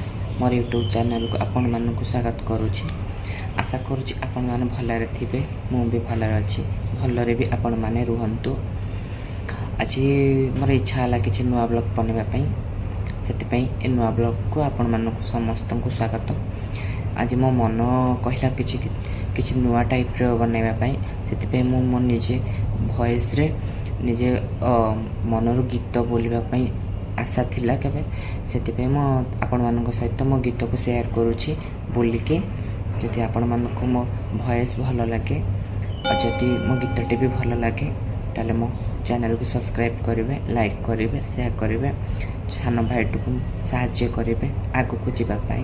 दास मोर YouTube channel को आपण मानक स्वागत करुच्ची। आशा करुच्ची आपण मैंने भलरे थे मु भी भलरे अच्छी भलरे भी आपण मैंने रुहतु। आज मोर इच्छा है कि नुआ ब्लॉग बनवाई से नुआ ब्लॉग को आपण मानक समस्त को स्वागत। आज मो मन कहला कि नुआ टाइप बनवाई से मो निजे भॉइस रे निजे मनर गीत बोलवाई आशा थिला केबे से मो आपण मानक सहित मो गीत को शेयर करुच्ची बोलिके जदि आपण मानक मो भॉइस भल लगे और जदि मो गीतटे भी भल लगे ताले मो चैनल को सब्सक्राइब करेंगे, लाइक करेंगे, शेयर करेंगे, सान भाईट को साहाय्य करेंगे आग को जीवाई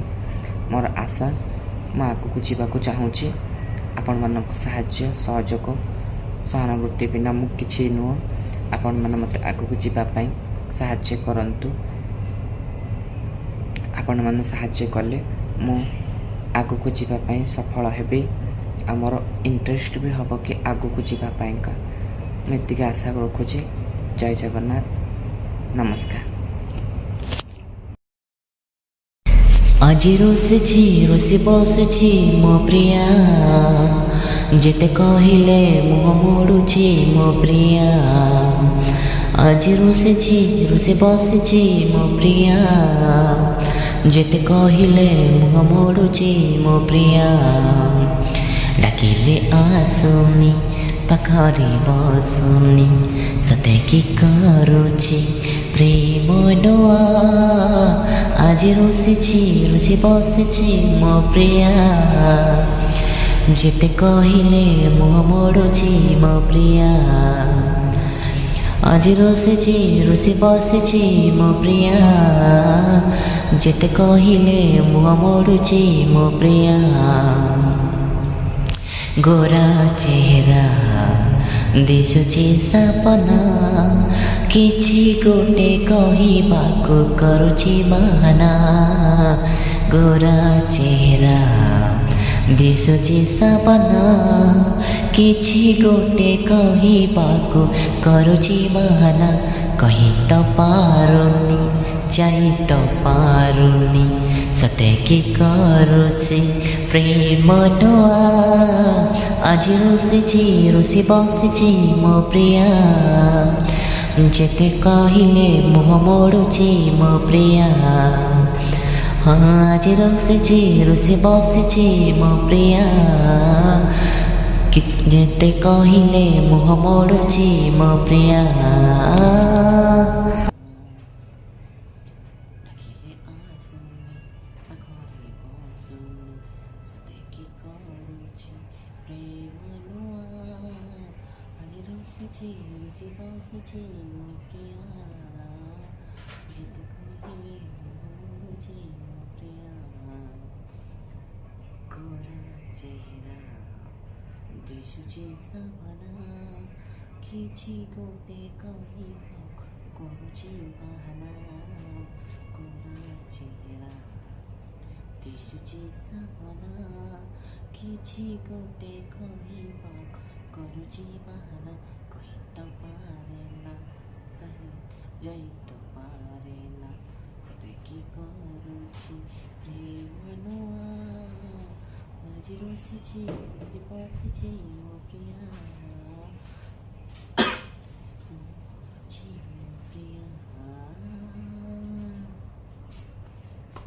मोर आशा मो आग को जीवा चाहूँगी। आपण मानक साहाय्य सहयोग सहानुभूति बिना मु किछि नुह। आपण मैंने मत आग को जीवाई साहाय्य करंतु। आपण मैंने साहाय्य कले मु आग को जीवाई सफल हेबी आ मोर इंटरेस्ट भी हम कि आग को जीवाई का मुझे आशा रखुची। जय जगन्नाथ, नमस्कार। आज रोसे बसछि मो प्रिया जेते कहिले मुह मोड़ुछि मो प्रिया। आज रोसे बसछि मो प्रिया जेते कहिले मुह मोड़ुछि मो प्रिया। डाकिले आसुनी पाखरे बसुनी सते कि करुछि प्रेम नोआ। आज रोसे बसछि मो प्रिया जेते कहिले मुह मोड़ुछि मो प्रिया। आज रोसे बसछि मो प्रिया जेते कहिले मुह मोड़ुछि मो प्रिया। गोरा चेहरा दिशुची सपना किछि गोटे कहिबाकु करुछि बहाना। गोरा चेहरा दिशुची सपना किछि गोटे कहिबाकु करुछि बहाना। कहि तो पारुनी जाई तो पारुनी सते कि करुछि प्रेम नोआ। आज रोसे बसछि मो प्रिया जेते कहिले मुह मोड़ुछि मो प्रिया। हाँ आज रोसे बसछि मो प्रिया जेते कहिले मुह मोड़ुछि मो प्रिया। रोसे बसछि मो प्रिया जेते कहिले मोड़ुछि मो प्रिया। गोरा चेहरा दिशुछि सपना किछि गोटे कहिबाकु करुछि बहाना। गोरा चेहरा दिशुछि सपना किछि गोटे कहिबाकु करुछि बहाना। कहि तो पारे ना सही जाई तो पारे ना सते कि करुछि प्रेम नोआ। आज रोसे बसछि मो प्रिया।